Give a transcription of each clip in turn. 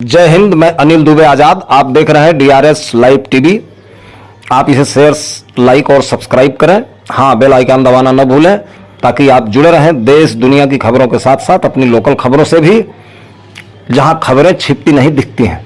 जय हिंद। मैं अनिल दुबे आजाद। आप देख रहे हैं डीआरएस लाइव टीवी। आप इसे शेयर, लाइक और सब्सक्राइब करें। हाँ, बेल आइकन दबाना न भूलें ताकि आप जुड़े रहें देश दुनिया की खबरों के साथ साथ अपनी लोकल खबरों से भी, जहां खबरें छिपती नहीं दिखती हैं।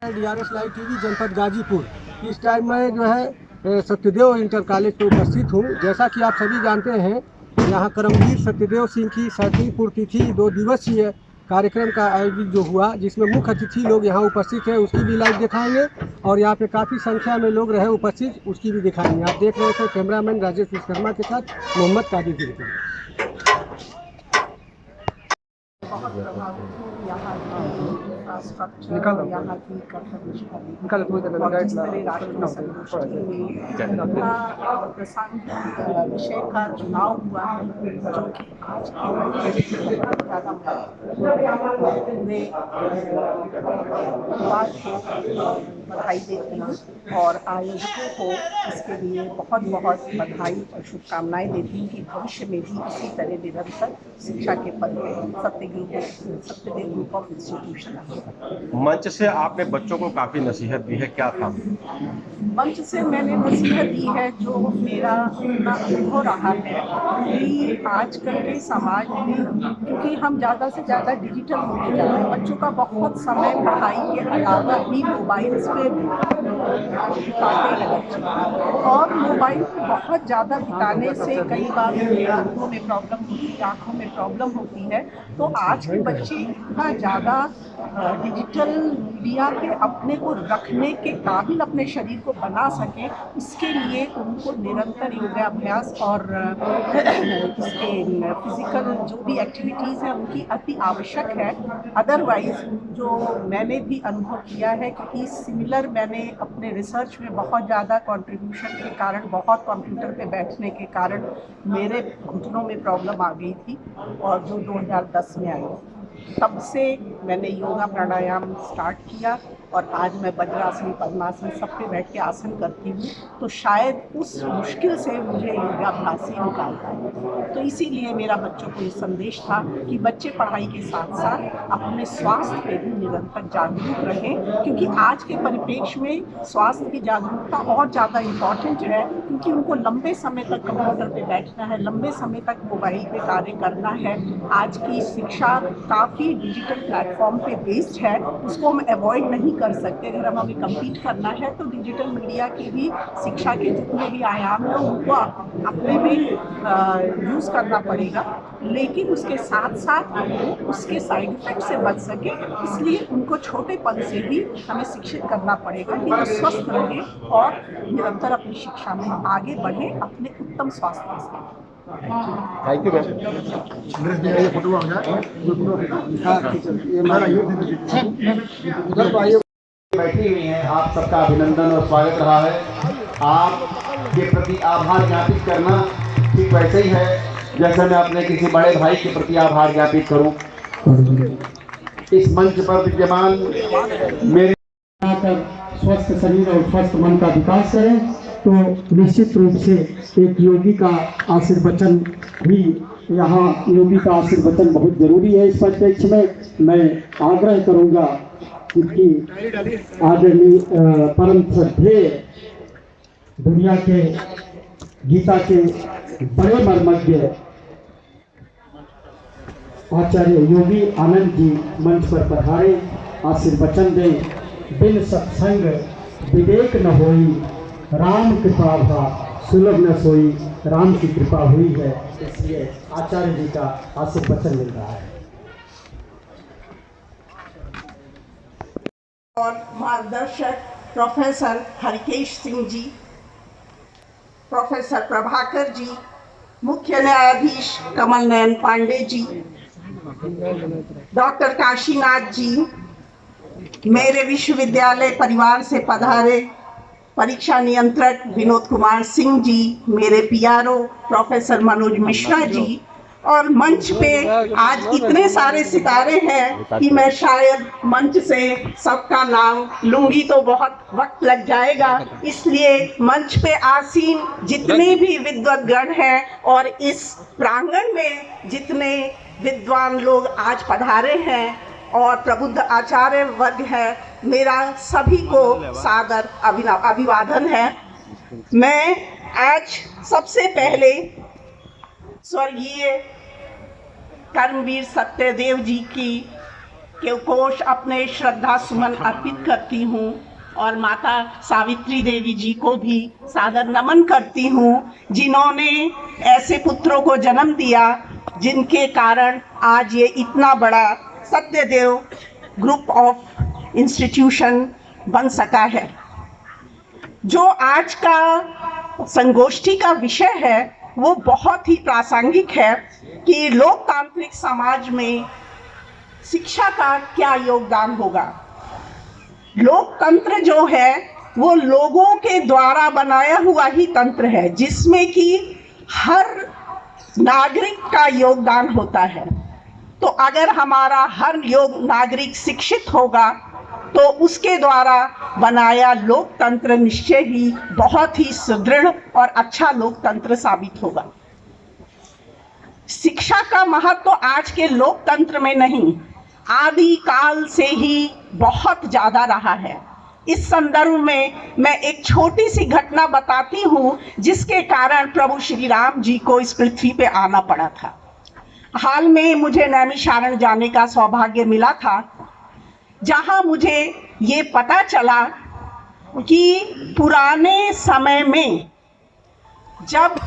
डीआरएस लाइव टीवी जनपद गाजीपुर। इस टाइम में जो है सत्यदेव इंटर कॉलेज पर उपस्थित हूँ। जैसा कि आप सभी जानते हैं, यहाँ करमवीर सत्यदेव सिंह की 7वीं पुण्यतिथि 2 दिवसीय कार्यक्रम का आयोजित जो हुआ, जिसमें मुख्य अतिथि लोग यहाँ उपस्थित हैं, उसकी भी लाइव दिखाएंगे। और यहाँ पे काफ़ी संख्या में लोग रहे उपस्थित, उसकी भी दिखाएंगे। आप देख रहे थे कैमरामैन राजेश विश्वकर्मा के साथ मोहम्मद कादिर की रिपोर्ट। बहुत प्रभावित हूँ यहाँ की इंफ्रास्ट्रक्चर, यहाँ की कठिन और जिस तरह राष्ट्रीय संगोष्ठी में उनका प्रासंगिक विषय का चुनाव हुआ है, जो कि आज की बहुत ज़्यादा पूरे परिवार को बधाई देती हूँ और आयोजकों को इसके लिए बहुत बहुत बधाई और शुभकामनाएं देती हूँ कि भविष्य में भी इसी तरह निरंतर शिक्षा के पद में सत्यदेव ग्रुप ऑफ इंस्टीट्यूशन। मंच से आपने बच्चों को काफी नसीहत दी है, क्या था? मंच से मैंने नसीहत दी है, जो मेरा अपना अनुभव रहा है कि आजकल के समाज में, क्योंकि हम ज़्यादा से ज़्यादा डिजिटल होते जा रहे हैं, बच्चों का बहुत समय पढ़ाई के अलावा भी मोबाइल्स पे बिताते हैं और मोबाइल पे बहुत ज़्यादा बिताने से कई बार आँखों में प्रॉब्लम होती है, आँखों में प्रॉब्लम होती है। तो आज के बच्चे इतना ज़्यादा डिजिटल मीडिया पे अपने को रखने के काबिल अपने शरीर को बना सकें, इसके लिए उनको निरंतर योगाभ्यास और इसके फिजिकल जो भी एक्टिविटीज़ हैं उनकी अति आवश्यक है। अदरवाइज़ जो मैंने भी अनुभव किया है कि सिमिलर मैंने अपने रिसर्च में बहुत ज़्यादा कंट्रीब्यूशन के कारण, बहुत कंप्यूटर पे बैठने के कारण मेरे घुटनों में प्रॉब्लम आ गई थी और जो 2010 में आई, तब से मैंने योगा प्राणायाम स्टार्ट किया और आज मैं वज्रासन, पद्मासन सब पे बैठ के आसन करती हूँ। तो शायद उस मुश्किल से मुझे योगाभ्यास ही निकालता है। तो इसीलिए मेरा बच्चों को ये संदेश था कि बच्चे पढ़ाई के साथ साथ अपने स्वास्थ्य पे भी निरंतर जागरूक रहें, क्योंकि आज के परिप्रेक्ष्य में स्वास्थ्य की जागरूकता और ज़्यादा इम्पॉर्टेंट है, क्योंकि उनको लंबे समय तक कंप्यूटर पे बैठना है, लंबे समय तक मोबाइल पे कार्य करना है। आज की शिक्षा काफ़ी डिजिटल प्लेटफॉर्म पे बेस्ड है, उसको हम अवॉइड नहीं कर सकते। अगर हमें कम्पीट करना है तो डिजिटल मीडिया की भी शिक्षा के जितने भी आयाम हैं उनको अपने में यूज़ करना पड़ेगा, लेकिन उसके साथ साथ वो उसके साइड इफेक्ट से बच सके, इसलिए उनको छोटे पद से भी हमें शिक्षित करना पड़ेगा कि वो स्वस्थ रहे और निरंतर अपनी शिक्षा में आगे बढ़े अपने उत्तम स्वास्थ्य के साथ। Thank you ma'am. बैठी हुई हैं, आप सबका अभिनंदन और स्वागत रहा है। आपके प्रति आभार ज्ञापित करना ठीक वैसे ही है जैसे मैं अपने किसी बड़े भाई के प्रति आभार ज्ञापित करूं। इस मंच पर विद्यमान मेरे स्वस्थ शरीर और स्वस्थ मन का विकास करें, तो निश्चित रूप से एक योगी का आशीर्वचन भी, यहाँ योगी का आशीर्वचन बहुत जरूरी है। इस परिप्रेक्ष्य में मैं आग्रह करूँगा कि आदरणीय परम श्रद्धेय दुनिया के गीता के बड़े मर्मज्ञ आचार्य योगी आनंद जी मंच पर पधारे, आशीर्वचन दें। बिन सत्संग विवेक न होई, राम कृपा भा सुलभ न सोई। राम की कृपा हुई है, इसलिए आचार्य जी का आशीर्वचन मिल रहा है। और मार्गदर्शक प्रोफेसर हरिकेश सिंह जी, प्रोफेसर प्रभाकर जी, मुख्य न्यायाधीश कमल नयन पांडे जी, डॉक्टर काशीनाथ जी, मेरे विश्वविद्यालय परिवार से पधारे परीक्षा नियंत्रक विनोद कुमार सिंह जी, मेरे पीआरओ प्रोफेसर मनोज मिश्रा जी, और मंच पे आज इतने सारे सितारे हैं कि मैं शायद मंच से सबका नाम लूंगी तो बहुत वक्त लग जाएगा। इसलिए मंच पे आसीन जितने भी विद्वद्गण हैं और इस प्रांगण में जितने विद्वान लोग आज पधारे हैं और प्रबुद्ध आचार्य वर्ग है, मेरा सभी को सादर अभिवादन है। मैं आज सबसे पहले स्वर्गीय कर्मवीर सत्यदेव जी की के कोष अपने श्रद्धा सुमन अर्पित करती हूँ और माता सावित्री देवी जी को भी सादर नमन करती हूँ, जिन्होंने ऐसे पुत्रों को जन्म दिया जिनके कारण आज ये इतना बड़ा सत्यदेव ग्रुप ऑफ इंस्टीट्यूशन बन सका है। जो आज का संगोष्ठी का विषय है वो बहुत ही प्रासंगिक है कि लोकतांत्रिक समाज में शिक्षा का क्या योगदान होगा। लोकतंत्र जो है वो लोगों के द्वारा बनाया हुआ ही तंत्र है, जिसमें कि हर नागरिक का योगदान होता है। तो अगर हमारा हर नागरिक शिक्षित होगा तो उसके द्वारा बनाया लोकतंत्र निश्चय ही बहुत ही सुदृढ़ और अच्छा लोकतंत्र साबित होगा। शिक्षा का महत्व तो आज के लोकतंत्र में नहीं, आदि काल से ही बहुत ज्यादा रहा है। इस संदर्भ में मैं एक छोटी सी घटना बताती हूँ जिसके कारण प्रभु श्री राम जी को इस पृथ्वी पे आना पड़ा था। हाल में मुझे नैमिषारण्य जाने का सौभाग्य मिला था, जहां मुझे ये पता चला कि पुराने समय में जब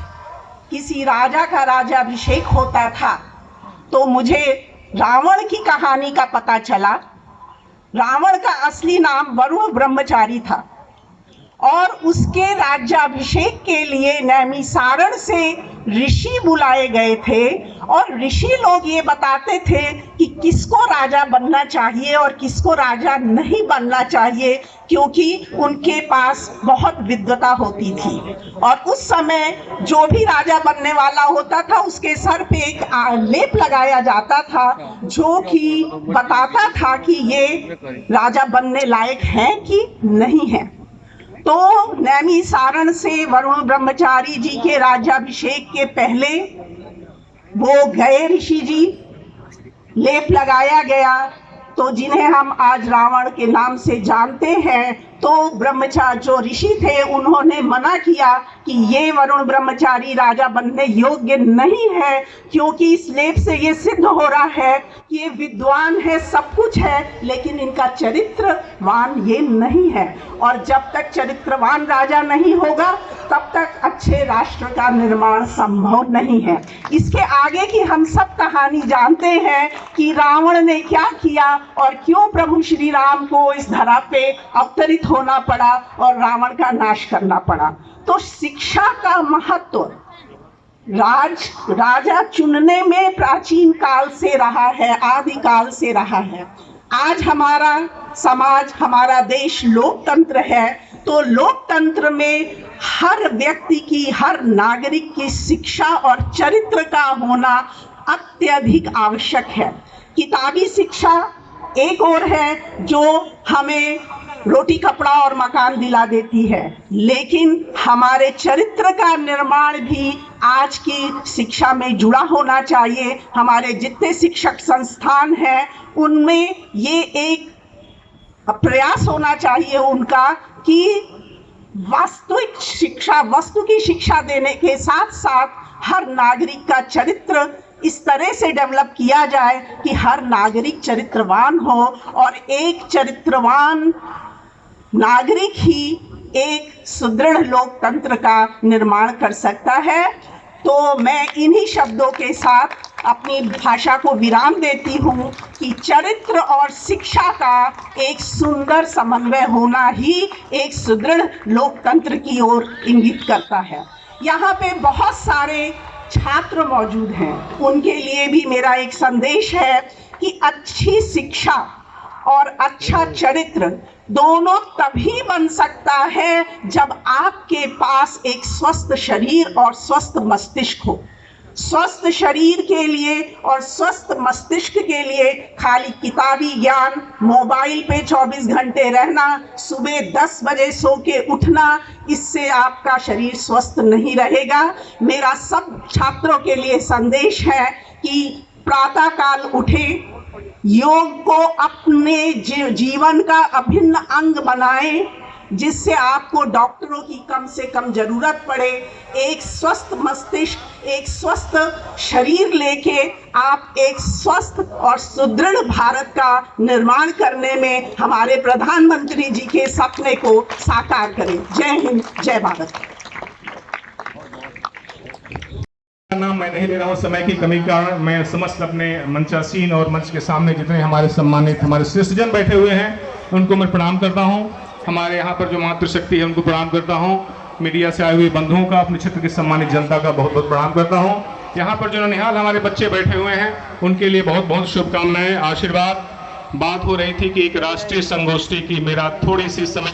किसी राजा का राज्याभिषेक होता था तो मुझे रावण की कहानी का पता चला। रावण का असली नाम वरुण ब्रह्मचारी था और उसके राज्याभिषेक के लिए नैमिषारण्य से ऋषि बुलाए गए थे और ऋषि लोग ये बताते थे कि किसको राजा बनना चाहिए और किसको राजा नहीं बनना चाहिए, क्योंकि उनके पास बहुत विद्वता होती थी। और उस समय जो भी राजा बनने वाला होता था उसके सर पे एक लेप लगाया जाता था जो कि बताता था कि ये राजा बनने लायक है कि नहीं है। तो नैमिषारण्य से वरुण ब्रह्मचारी जी के राज्याभिषेक के पहले वो गए ऋषि जी, लेप लगाया गया। तो जिन्हें हम आज रावण के नाम से जानते हैं, तो ब्रह्मचारी जो ऋषि थे उन्होंने मना किया कि ये वरुण ब्रह्मचारी राजा बनने योग्य नहीं है, क्योंकि इस लेप से ये सिद्ध हो रहा है कि ये विद्वान है, सब कुछ है, लेकिन इनका चरित्रवान ये नहीं है। और जब तक चरित्रवान राजा नहीं होगा तब तक अच्छे राष्ट्र का निर्माण संभव नहीं है। इसके आगे की हम सब कहानी जानते हैं कि रावण ने क्या किया और क्यों प्रभु श्री राम को इस धरा पे अवतरित होना पड़ा और रावण का नाश करना पड़ा। तो शिक्षा का महत्व राजा चुनने में प्राचीन काल से रहा है, आदि काल से रहा है। आज हमारा समाज, हमारा देश लोकतंत्र है, तो लोकतंत्र में हर व्यक्ति की, हर नागरिक की शिक्षा और चरित्र का होना अत्यधिक आवश्यक है। किताबी शिक्षा एक और है जो हमें रोटी कपड़ा और मकान दिला देती है, लेकिन हमारे चरित्र का निर्माण भी आज की शिक्षा में जुड़ा होना चाहिए। हमारे जितने शिक्षक संस्थान हैं उनमें ये एक प्रयास होना चाहिए उनका कि वास्तविक शिक्षा, वस्तु की शिक्षा देने के साथ साथ हर नागरिक का चरित्र इस तरह से डेवलप किया जाए कि हर नागरिक चरित्रवान हो और एक चरित्रवान नागरिक ही एक सुदृढ़ लोकतंत्र का निर्माण कर सकता है। तो मैं इन्हीं शब्दों के साथ अपनी भाषा को विराम देती हूँ कि चरित्र और शिक्षा का एक सुंदर समन्वय होना ही एक सुदृढ़ लोकतंत्र की ओर इंगित करता है। यहाँ पे बहुत सारे छात्र मौजूद हैं, उनके लिए भी मेरा एक संदेश है कि अच्छी शिक्षा और अच्छा चरित्र दोनों तभी बन सकता है जब आपके पास एक स्वस्थ शरीर और स्वस्थ मस्तिष्क हो। स्वस्थ शरीर के लिए और स्वस्थ मस्तिष्क के लिए खाली किताबी ज्ञान, मोबाइल पे 24 घंटे रहना, सुबह 10 बजे सो के उठना, इससे आपका शरीर स्वस्थ नहीं रहेगा। मेरा सब छात्रों के लिए संदेश है कि प्रातः काल उठे, योग को अपने जीवन का अभिन्न अंग बनाएं, जिससे आपको डॉक्टरों की कम से कम जरूरत पड़े। एक स्वस्थ मस्तिष्क, एक स्वस्थ शरीर लेके आप एक स्वस्थ और सुदृढ़ भारत का निर्माण करने में हमारे प्रधानमंत्री जी के सपने को साकार करें। जय हिंद, जय भारत। नाम मैं नहीं ले रहा हूं समय की कमी के कारण। मैं समस्त अपने मंचासीन और मंच के सामने जितने हमारे सम्मानित हमारे श्रेष्ठजन बैठे हुए हैं उनको मैं प्रणाम करता हूं। हमारे यहाँ पर जो मातृशक्ति है उनको प्रणाम करता हूं। मीडिया से आए हुए बंधुओं का, अपने क्षेत्र की सम्मानित जनता का बहुत बहुत प्रणाम करता हूं। यहाँ पर जो निहाल हमारे बच्चे बैठे हुए हैं उनके लिए बहुत बहुत शुभकामनाएं, आशीर्वाद। बात हो रही थी कि एक राष्ट्रीय संगोष्ठी की, मेरा थोड़ी सी समय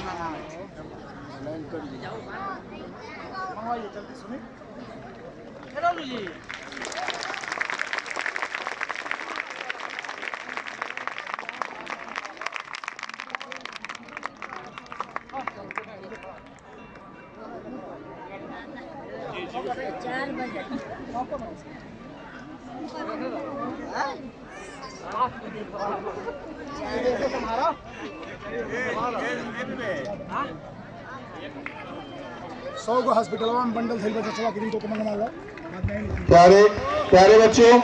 प्यारे प्यारे बच्चों,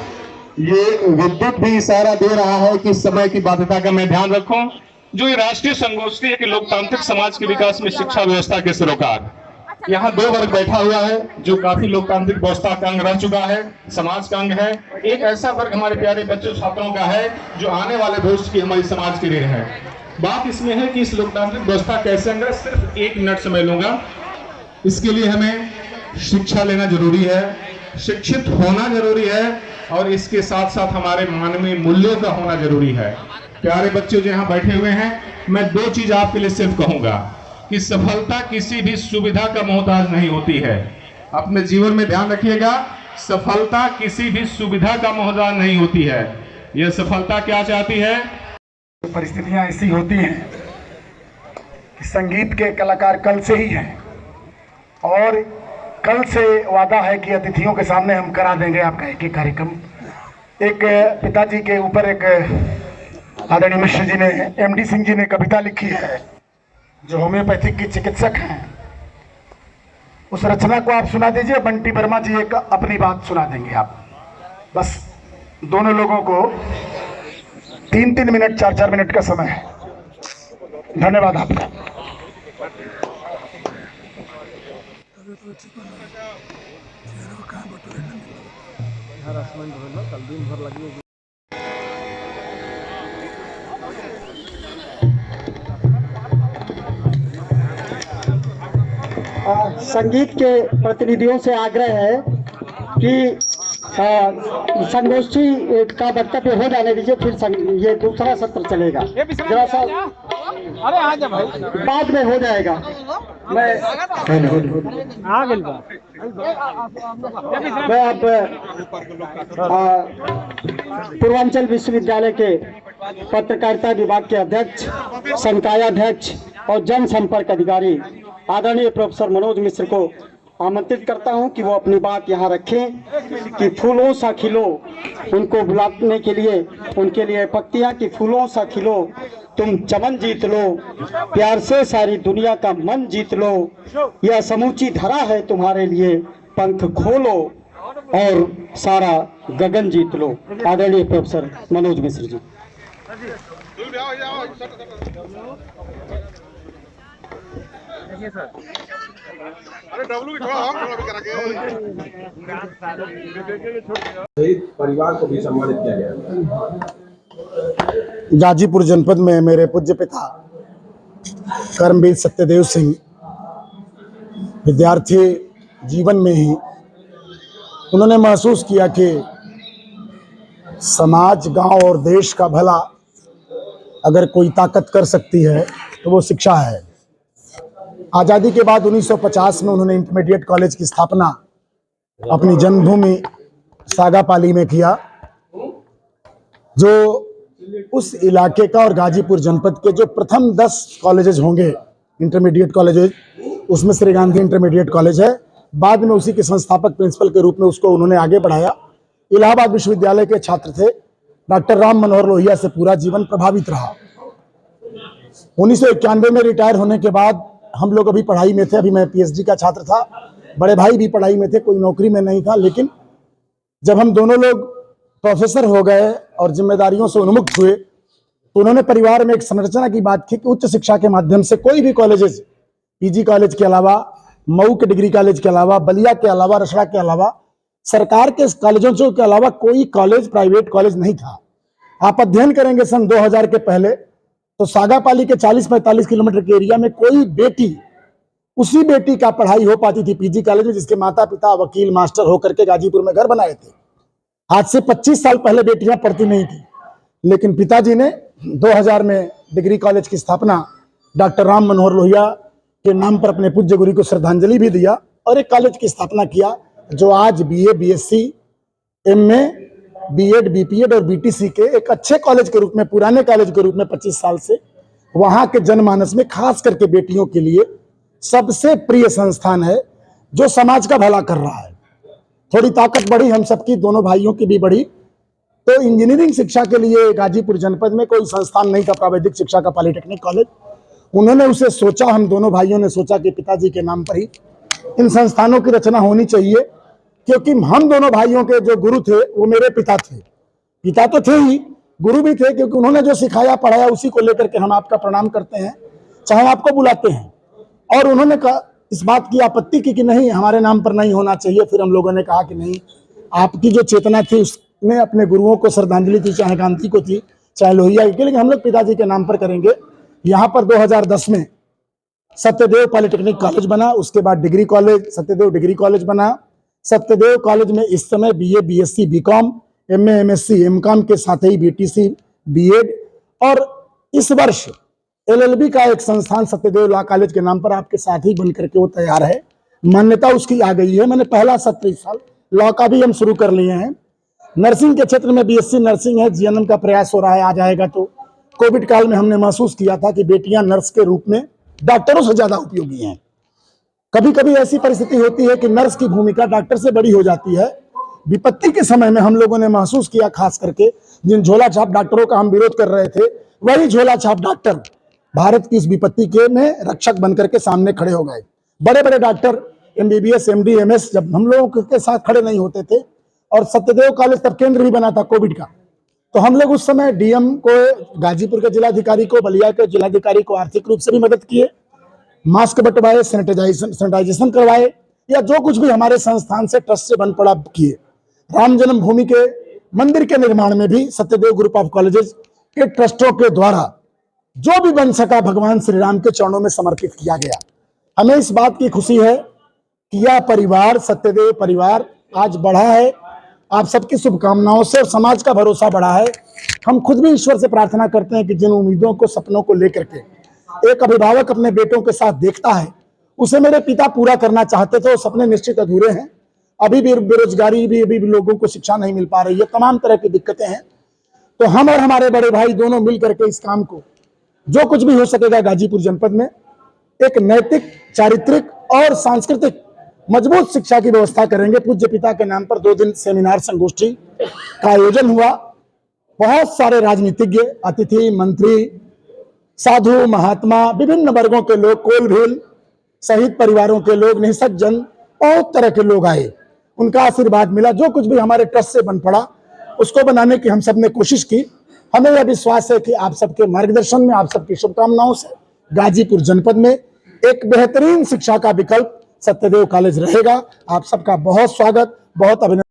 ये विद्युत भी इशारा दे रहा है कि समय की बाध्यता का मैं ध्यान रखूं। जो ये राष्ट्रीय संगोष्ठी है कि लोकतांत्रिक समाज के विकास में शिक्षा व्यवस्था के सरोकार। यहाँ दो वर्ग बैठा हुआ है जो काफी लोकतांत्रिक व्यवस्था का अंग रह चुका है, समाज का अंग है। एक ऐसा वर्ग हमारे प्यारे बच्चों छात्रों का है जो आने वाले भविष्य की हमारी समाज के लिए है। बात इसमें है कि इस लोकतांत्रिक व्यवस्था कैसे अंग है। सिर्फ 1 मिनट समय लूंगा। इसके लिए हमें शिक्षा लेना जरूरी है, शिक्षित होना जरूरी है और इसके साथ साथ हमारे मानवीय मूल्यों का होना जरूरी है। प्यारे बच्चों जो यहाँ बैठे हुए हैं, मैं 2 चीज आपके लिए सिर्फ कहूंगा कि सफलता किसी भी सुविधा का मोहताज नहीं होती है। अपने जीवन में ध्यान रखिएगा, सफलता किसी भी सुविधा का मोहताज नहीं होती है। यह सफलता क्या चाहती है? परिस्थितियां ऐसी होती हैं कि संगीत के कलाकार कल से ही हैं और कल से वादा है कि अतिथियों के सामने हम करा देंगे आपका एक कार्यक्रम। एक पिताजी के ऊपर एक आदरणीय मिश्र जी ने, MD सिंह जी ने कविता लिखी है, जो होम्योपैथिक की चिकित्सक हैं। उस रचना को आप सुना दीजिए। बंटी वर्मा जी एक अपनी बात सुना देंगे आप। बस दोनों लोगों को 3-3 मिनट 4-4 मिनट का समय है। धन्यवाद आपका। संगीत के प्रतिनिधियों से आग्रह है कि संगोष्ठी का वक्तव्य हो जाने दीजिए, फिर ये दूसरा सत्र चलेगा। जरा सा बाद में हो जाएगा। मैं अब पूर्वांचल विश्वविद्यालय के पत्रकारिता विभाग के अध्यक्ष, संकायाध्यक्ष और जनसंपर्क अधिकारी आदरणीय प्रोफेसर मनोज मिश्र को आमंत्रित करता हूं कि वो अपनी बात यहाँ रखें कि फूलों सा खिलो, उनको बुलाने के लिए, उनके लिए पत्तियां कि फूलों सा खिलो, तुम चमन जीत लो, प्यार से सारी दुनिया का मन जीत लो, यह समूची धरा है तुम्हारे लिए, पंख खोलो और सारा गगन जीत लो। आदरणीय प्रोफेसर मनोज मिश्र जी। परिवार को भी सम्मानित किया गया। गाजीपुर जनपद में मेरे पूज्य पिता कर्मवीर सत्यदेव सिंह विद्यार्थी जीवन में ही उन्होंने महसूस किया कि समाज, गांव और देश का भला अगर कोई ताकत कर सकती है तो वो शिक्षा है। आज़ादी के बाद 1950 में उन्होंने इंटरमीडिएट कॉलेज की स्थापना अपनी जन्मभूमि सागापाली में किया, जो उस इलाके का और गाजीपुर जनपद के जो प्रथम 10 कॉलेजेस होंगे इंटरमीडिएट कॉलेजेस, उसमें श्री गांधी इंटरमीडिएट कॉलेज है। बाद में उसी के संस्थापक प्रिंसिपल के रूप में उसको उन्होंने आगे बढ़ाया। इलाहाबाद विश्वविद्यालय के छात्र थे। डॉक्टर राम मनोहर लोहिया से पूरा जीवन प्रभावित रहा। 1991 में रिटायर होने के बाद हम लोग अभी पढ़ाई में थे। अभी मैं पीएचडी का छात्र था, बड़े भाई भी पढ़ाई में थे, कोई नौकरी में नहीं था। लेकिन जब हम दोनों लोग प्रोफेसर हो गए और जिम्मेदारियों से उन्मुक्त हुए तो उन्होंने परिवार में एक संरचना की बात की कि उच्च शिक्षा के माध्यम से कोई भी कॉलेजेस, पीजी कॉलेज के अलावा, मऊ के डिग्री कॉलेज के अलावा, बलिया के अलावा, रसड़ा के अलावा, सरकार के कॉलेजों के अलावा कोई कॉलेज प्राइवेट कॉलेज नहीं था। आप अध्ययन करेंगे सन 2000 के पहले तो सागापाली के 40-45 किलोमीटर के एरिया में कोई बेटी, उसी बेटी का पढ़ाई हो पाती थी पीजी कॉलेज में जिसके माता पिता वकील मास्टर होकर के गाजीपुर में घर बनाए थे। आज से 25 साल पहले बेटियां पढ़ती नहीं थी, लेकिन पिताजी ने 2000 में डिग्री कॉलेज की स्थापना डॉक्टर राम मनोहर लोहिया के नाम पर अपने पूज्य गुरु को श्रद्धांजलि भी दिया और एक कॉलेज की स्थापना किया जो आज BA, BSc, MA, BEd, BPEd और बीटीसी के एक अच्छे कॉलेज के रूप में, पुराने कॉलेज के रूप में 25 साल से वहां के जनमानस में खास करके बेटियों के लिए सबसे प्रिय संस्थान है जो समाज का भला कर रहा है। थोड़ी ताकत बढ़ी हम सबकी, दोनों भाइयों की भी बढ़ी। तो इंजीनियरिंग शिक्षा के लिए गाजीपुर जनपद में कोई संस्थान नहीं था, प्राविधिक शिक्षा का पॉलिटेक्निक कॉलेज। उन्होंने उसे सोचा, हम दोनों भाइयों ने सोचा कि पिताजी के नाम पर ही इन संस्थानों की रचना होनी चाहिए, क्योंकि हम दोनों भाइयों के जो गुरु थे वो मेरे पिता थे। पिता तो थे ही, गुरु भी थे, क्योंकि उन्होंने जो सिखाया पढ़ाया उसी को लेकर के हम आपका प्रणाम करते हैं, चाहे आपको बुलाते हैं। और उन्होंने कहा, इस बात की आपत्ति की कि नहीं, हमारे नाम पर नहीं होना चाहिए। फिर हम लोगों ने कहा कि नहीं, आपकी जो चेतना थी उसमें अपने गुरुओं को श्रद्धांजलि थी, चाहे गांधी को थी, चाहे लोहिया की, लेकिन हम लोग पिताजी के नाम पर करेंगे। यहाँ पर 2010 में सत्यदेव पॉलिटेक्निक कॉलेज बना, उसके बाद degree college Satyadev degree college बना। सत्यदेव कॉलेज में इस समय BA, BSc, BCom, MA, MSc, MCom के साथ ही बीटीसी, बीएड और इस वर्ष एलएलबी का एक संस्थान सत्यदेव लॉ कॉलेज के नाम पर आपके साथ ही बन करके वो तैयार है। मान्यता उसकी आ गई है। मैंने पहला सत्र इस साल लॉ का भी हम शुरू कर लिए हैं। नर्सिंग के क्षेत्र में बीएससी नर्सिंग है, जीएनएम का प्रयास हो रहा है, आ जाएगा। तो कोविड काल में हमने महसूस किया था कि बेटियां नर्स के रूप में डॉक्टरों से ज्यादा उपयोगी हैं। कभी कभी ऐसी परिस्थिति होती है कि नर्स की भूमिका डॉक्टर से बड़ी हो जाती है। विपत्ति के समय में हम लोगों ने महसूस किया, खास करके जिन झोला छाप डॉक्टरों का हम विरोध कर रहे थे, वही झोला छाप डॉक्टर भारत की इस विपत्ति के में रक्षक बनकर के सामने खड़े हो गए। बड़े बड़े डॉक्टर एमबीबीएस, एमडी, एमएस जब हम लोगों के साथ खड़े नहीं होते थे, और सत्यदेव कॉलेज तब केंद्र भी बना था कोविड का, तो हम लोग उस समय डीएम को, गाजीपुर के जिलाधिकारी को, बलिया के जिलाधिकारी को आर्थिक रूप से भी मदद किए, मास्क बंटवाए, सैनिटाइजेशन करवाए, या जो कुछ भी हमारे संस्थान से ट्रस्ट से बन पड़ा किए। राम जन्मभूमि के मंदिर के निर्माण में भी सत्यदेव ग्रुप ऑफ कॉलेजेस के ट्रस्टों के द्वारा जो भी बन सका भगवान श्री राम के चरणों में समर्पित किया गया। हमें इस बात की खुशी है कि यह परिवार, सत्यदेव परिवार आज बढ़ा है। आप सबकी शुभकामनाओं से और समाज का भरोसा बढ़ा है। हम खुद भी ईश्वर से प्रार्थना करते हैं कि जिन उम्मीदों को, सपनों को लेकर के एक अभिभावक अपने बेटों के साथ देखता है, उसे मेरे पिता पूरा करना चाहते थे। वो सपने निश्चित अधूरे हैं। अभी भी बेरोजगारी, भी लोगों को शिक्षा नहीं मिल पा रही है, तमाम तरह की दिक्कतें हैं। तो हम और हमारे बड़े भाई दोनों मिल करके इस काम को, जो कुछ भी हो सकेगा गाजीपुर जनपद में एक नैतिक, चारित्रिक और सांस्कृतिक मजबूत शिक्षा की व्यवस्था करेंगे। पूज्य पिता के नाम पर 2 दिन सेमिनार, संगोष्ठी का आयोजन हुआ। बहुत सारे राजनीतिज्ञ, अतिथि, मंत्री, साधु, महात्मा, विभिन्न वर्गों के लोग, कोल भील शहीद परिवारों के लोग, निःशक जन, बहुत तरह के लोग आए। उनका आशीर्वाद मिला। जो कुछ भी हमारे ट्रस्ट से बन पड़ा उसको बनाने की हम सब ने कोशिश की। हमें यह विश्वास है कि आप सबके मार्गदर्शन में, आप सबकी शुभकामनाओं से गाजीपुर जनपद में एक बेहतरीन शिक्षा का विकल्प सत्यदेव कॉलेज रहेगा। आप सबका बहुत स्वागत, बहुत अभिनंदन।